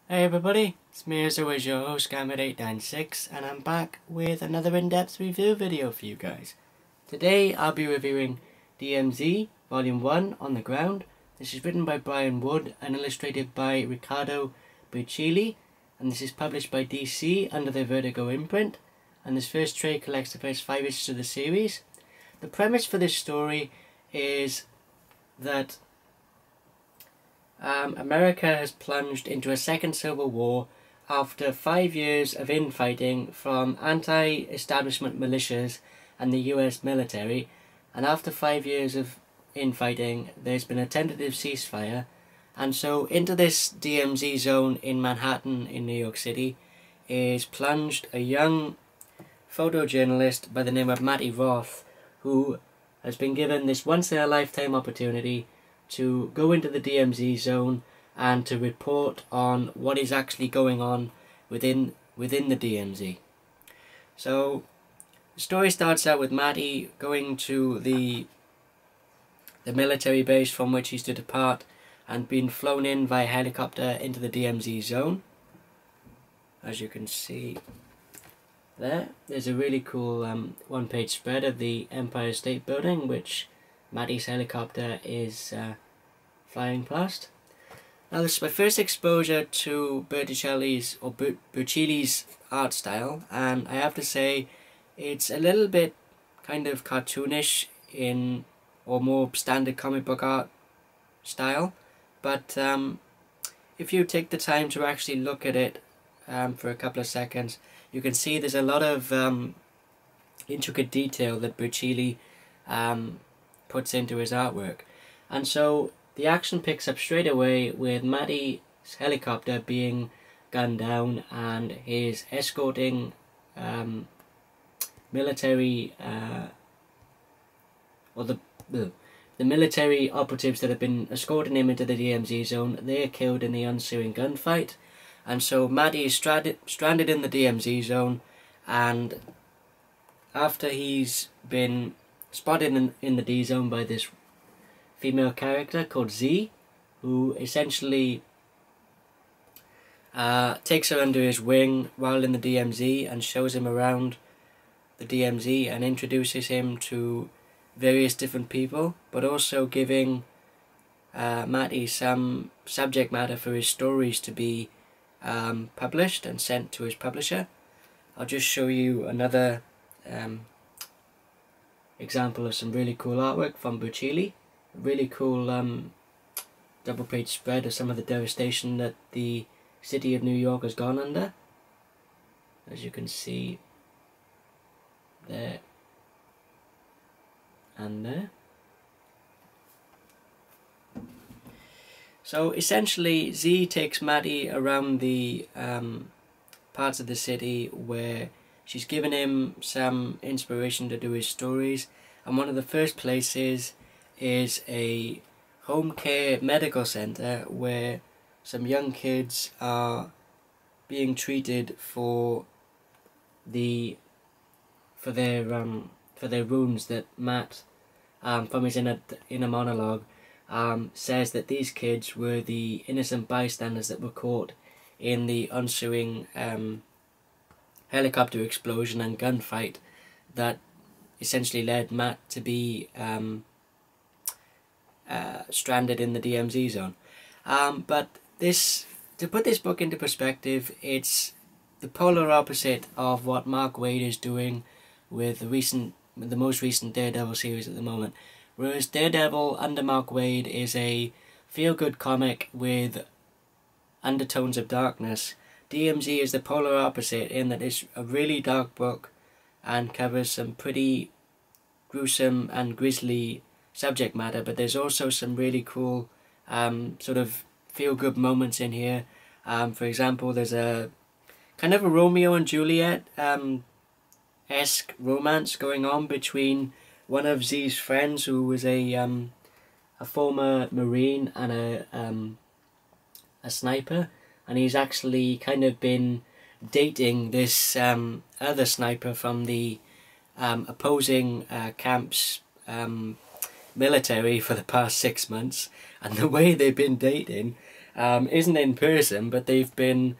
Hey everybody, it's me as always, your host Gamma896, and I'm back with another in-depth review video for you guys. Today I'll be reviewing DMZ Volume 1 On the Ground. This is written by Brian Wood and illustrated by Riccardo Burchielli, and this is published by DC under the Vertigo Imprint, and this first trade collects the first 5 issues of the series. The premise for this story is that America has plunged into a second civil war after 5 years of infighting from anti-establishment militias and the US military, and after 5 years of infighting there's been a tentative ceasefire, and so into this DMZ zone in Manhattan in New York City is plunged a young photojournalist by the name of Matty Roth, who has been given this once-in-a-lifetime opportunity to go into the DMZ zone and to report on what is actually going on within the DMZ. So the story starts out with Matty going to the military base from which he's to depart and being flown in via helicopter into the DMZ zone. As you can see there's a really cool one-page spread of the Empire State Building, which Matty's helicopter is flying past. Now this is my first exposure to Burchielli's art style, and I have to say it's a little bit kind of cartoonish or more standard comic book art style, but if you take the time to actually look at it for a couple of seconds, you can see there's a lot of intricate detail that Burchielli puts into his artwork. And so the action picks up straight away with Matty's helicopter being gunned down and his escorting military the military operatives that have been escorting him into the DMZ zone. They are killed in the ensuing gunfight, and so Matty is stranded in the DMZ zone, and after he's been spotted in the D zone by this female character called Z, who essentially takes her under his wing while in the DMZ and shows him around the DMZ and introduces him to various different people, but also giving Matty some subject matter for his stories to be published and sent to his publisher. I'll just show you another example of some really cool artwork from Burchielli. A really cool double page spread of some of the devastation that the city of New York has gone under, as you can see there and there. So essentially Z takes Matty around the parts of the city where she's given him some inspiration to do his stories, and one of the first places is a home care medical center where some young kids are being treated for their wounds that Matt, from his inner monologue, says that these kids were the innocent bystanders that were caught in the ensuing helicopter explosion and gunfight that essentially led Matt to be stranded in the DMZ zone. But to put this book into perspective, it's the polar opposite of what Mark Waid is doing with the most recent Daredevil series at the moment. Whereas Daredevil under Mark Waid is a feel-good comic with undertones of darkness, DMZ is the polar opposite in that it's a really dark book and covers some pretty gruesome and grisly subject matter, but there's also some really cool sort of feel-good moments in here. For example, there's a kind of a Romeo and Juliet esque romance going on between one of Z's friends, who was a former Marine and a sniper, and he's actually kind of been dating this other sniper from the opposing camp's military for the past 6 months, and the way they've been dating isn't in person, but they've been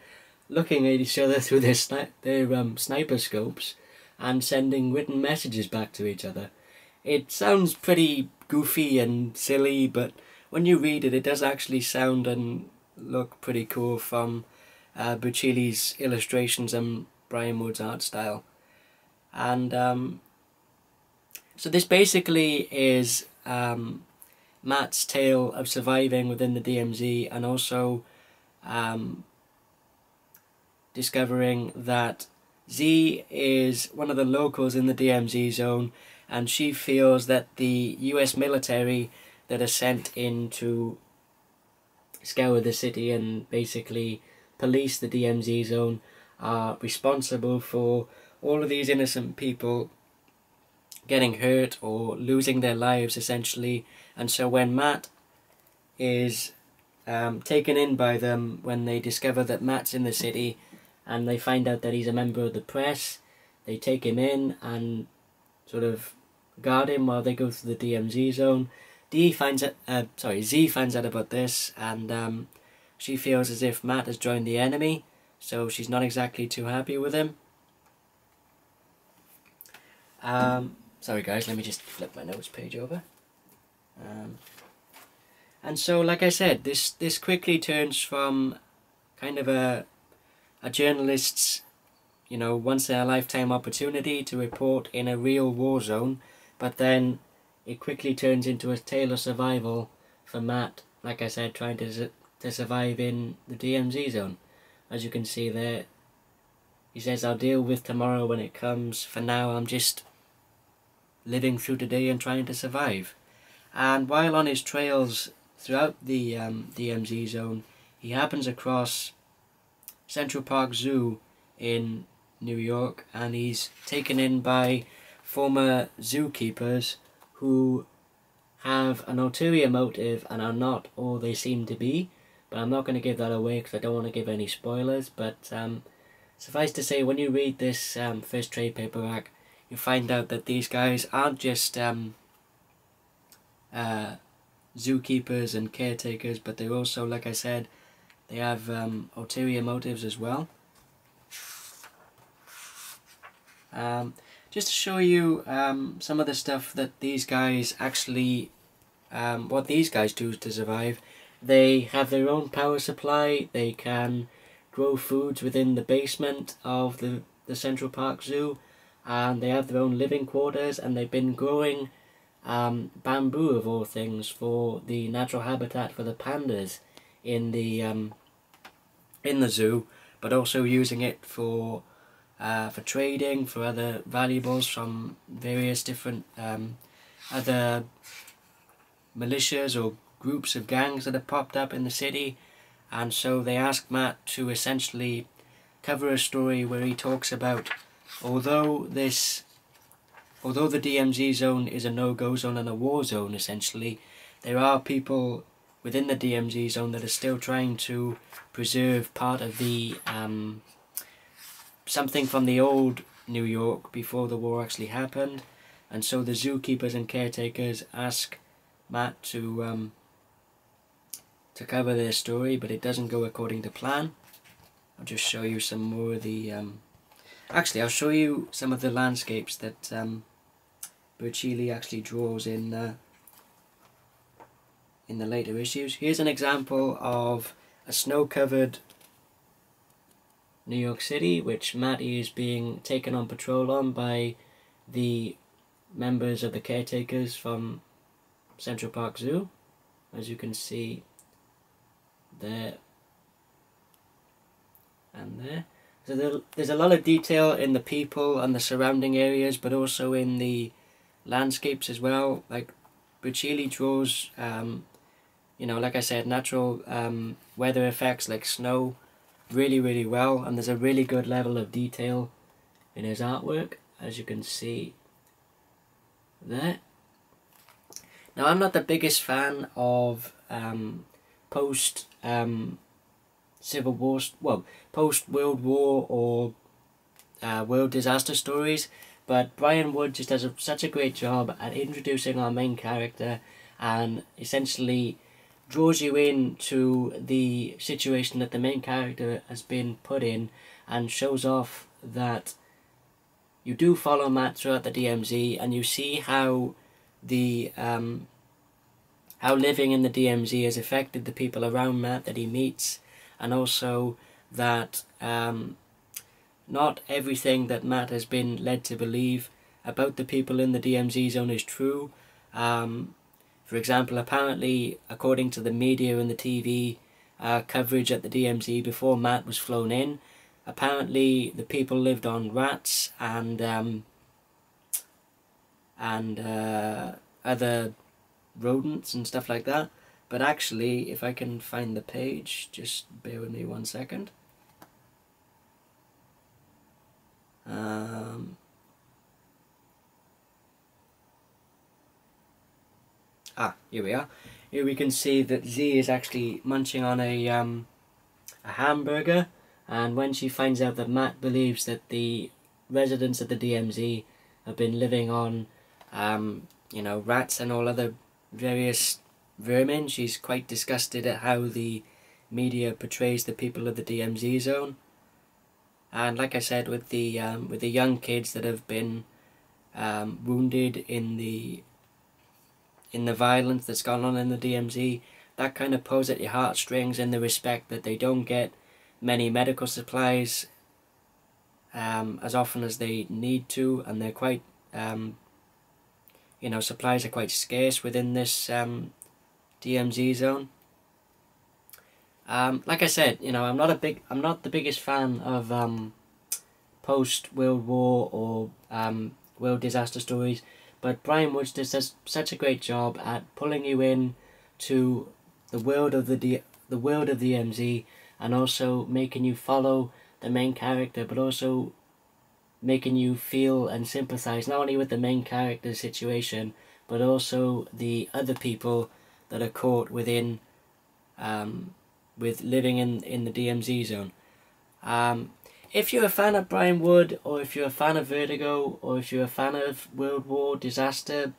looking at each other through their sniper scopes and sending written messages back to each other. It sounds pretty goofy and silly, but when you read it, it does actually sound and look pretty cool from Burchielli's illustrations and Brian Wood's art style. And so this basically is Matt's tale of surviving within the DMZ, and also discovering that Z is one of the locals in the DMZ zone, and she feels that the US military that are sent in to scour the city and basically police the DMZ zone are responsible for all of these innocent people getting hurt or losing their lives, essentially. And so when Matt is taken in by them, when they discover that Matt's in the city and they find out that he's a member of the press, they take him in and sort of guard him while they go through the DMZ zone. Z finds out about this, and she feels as if Matt has joined the enemy, so she's not exactly too happy with him. Sorry guys, let me just flip my notes page over. And so, like I said, this quickly turns from kind of a journalist's, you know, once in a lifetime opportunity to report in a real war zone, but then it quickly turns into a tale of survival for Matt, like I said, trying to survive in the DMZ zone. As you can see there, he says, "I'll deal with tomorrow when it comes. For now, I'm just living through today and trying to survive." And while on his trails throughout the DMZ zone, he happens across Central Park Zoo in New York, and he's taken in by former zookeepers who have an ulterior motive and are not all they seem to be. But I'm not going to give that away because I don't want to give any spoilers. But suffice to say, when you read this first trade paperback, you find out that these guys aren't just zookeepers and caretakers, but they're also, like I said, they have ulterior motives as well. Just to show you some of the stuff that these guys actually, what these guys do to survive. They have their own power supply. They can grow foods within the basement of the Central Park Zoo, and they have their own living quarters, and they've been growing bamboo, of all things, for the natural habitat for the pandas in the zoo, but also using it for trading, for other valuables from various different other militias or groups of gangs that have popped up in the city. And so they asked Matt to essentially cover a story where he talks about, although the DMZ zone is a no-go zone and a war zone, essentially, there are people within the DMZ zone that are still trying to preserve part of the something from the old New York before the war actually happened. And so the zookeepers and caretakers ask Matt to cover their story, but it doesn't go according to plan. I'll just show you some more of the actually, I'll show you some of the landscapes that Burchielli actually draws in the later issues. Here's an example of a snow-covered New York City, which Matty is being taken on patrol on by the members of the caretakers from Central Park Zoo, as you can see there and there. So there's a lot of detail in the people and the surrounding areas, but also in the landscapes as well. Like Burchielli draws, you know, like I said, natural weather effects like snow really, really well, and there's a really good level of detail in his artwork, as you can see there. Now, I'm not the biggest fan of post Civil War, well, post World War or world disaster stories, but Brian Wood just does such a great job at introducing our main character and essentially draws you into the situation that the main character has been put in, and shows off that you do follow Matt throughout the DMZ, and you see how the how living in the DMZ has affected the people around Matt that he meets, and also that not everything that Matt has been led to believe about the people in the DMZ zone is true. For example, apparently, according to the media and the TV coverage at the DMZ before Matt was flown in, apparently the people lived on rats and other rodents and stuff like that. But actually, if I can find the page, just bear with me 1 second. Here we are. Here we can see that Z is actually munching on a hamburger, and when she finds out that Matt believes that the residents of the DMZ have been living on, you know, rats and all other various vermin, she's quite disgusted at how the media portrays the people of the DMZ zone. And like I said, with the young kids that have been wounded in the violence that's gone on in the DMZ, that kind of pulls at your heartstrings, in the respect that they don't get many medical supplies as often as they need to, and they're quite you know, supplies are quite scarce within this DMZ zone. Like I said, you know, I'm not the biggest fan of post World War or world disaster stories, but Brian Woods does such a great job at pulling you in to the world of the world of the DMZ, and also making you follow the main character, but also making you feel and sympathize not only with the main character's situation, but also the other people that are caught within with living in the DMZ zone. If you're a fan of Brian Wood, or if you're a fan of Vertigo, or if you're a fan of World War disaster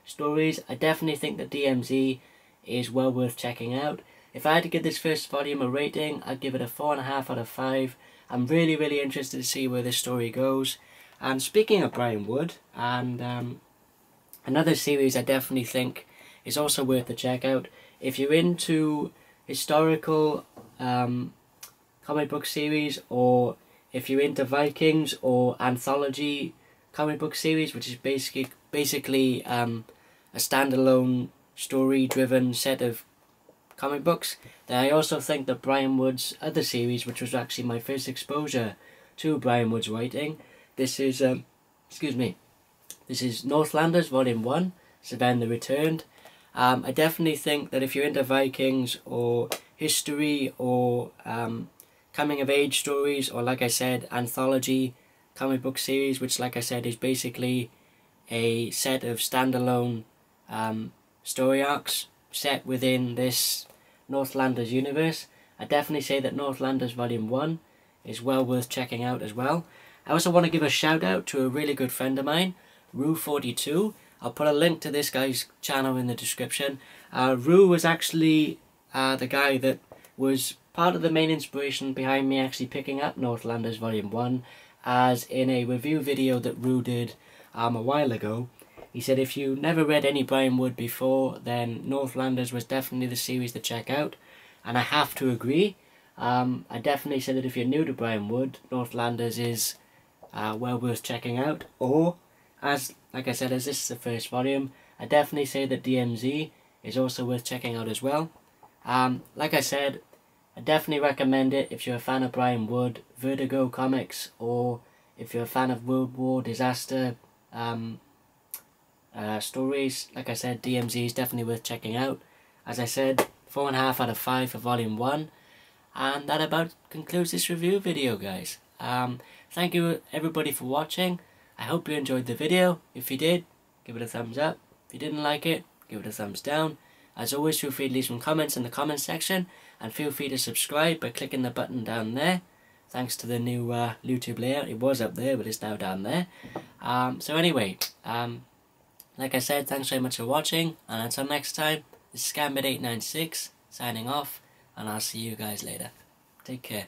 stories, I definitely think that DMZ is well worth checking out. If I had to give this first volume a rating, I'd give it a 4.5 out of 5. I'm really interested to see where this story goes. And speaking of Brian Wood, and another series I definitely think is also worth a check out, if you're into historical comic book series, or if you're into Vikings or anthology comic book series, which is basically a standalone story-driven set of comic books, then I also think that Brian Wood's other series, which was actually my first exposure to Brian Wood's writing, this is this is Northlanders Volume 1, Savannah the Returned. I definitely think that if you're into Vikings or history or coming of age stories, or like I said, anthology comic book series, which like I said is basically a set of standalone story arcs set within this Northlanders universe, I definitely say that Northlanders Volume 1 is well worth checking out as well. I also want to give a shout out to a really good friend of mine, Rue42. I'll put a link to this guy's channel in the description. Rue was actually the guy that was part of the main inspiration behind me actually picking up Northlanders Volume 1, as in a review video that Rue did a while ago. He said if you never read any Brian Wood before, then Northlanders was definitely the series to check out, and I have to agree. I definitely say that if you're new to Brian Wood, Northlanders is well worth checking out, or like I said, as this is the first volume, I definitely say that DMZ is also worth checking out as well. Like I said, I definitely recommend it if you're a fan of Brian Wood, Vertigo comics, or if you're a fan of World War disaster stories. Like I said, DMZ is definitely worth checking out. As I said, 4.5 out of 5 for Volume 1. And that about concludes this review video, guys. Thank you everybody for watching. I hope you enjoyed the video. If you did, give it a thumbs up. If you didn't like it, give it a thumbs down. As always, feel free to leave some comments in the comments section, and feel free to subscribe by clicking the button down there. Thanks to the new YouTube layout. It was up there, but it's now down there. So anyway, like I said, thanks very much for watching, and until next time, is Scambit896 signing off, and I'll see you guys later. Take care.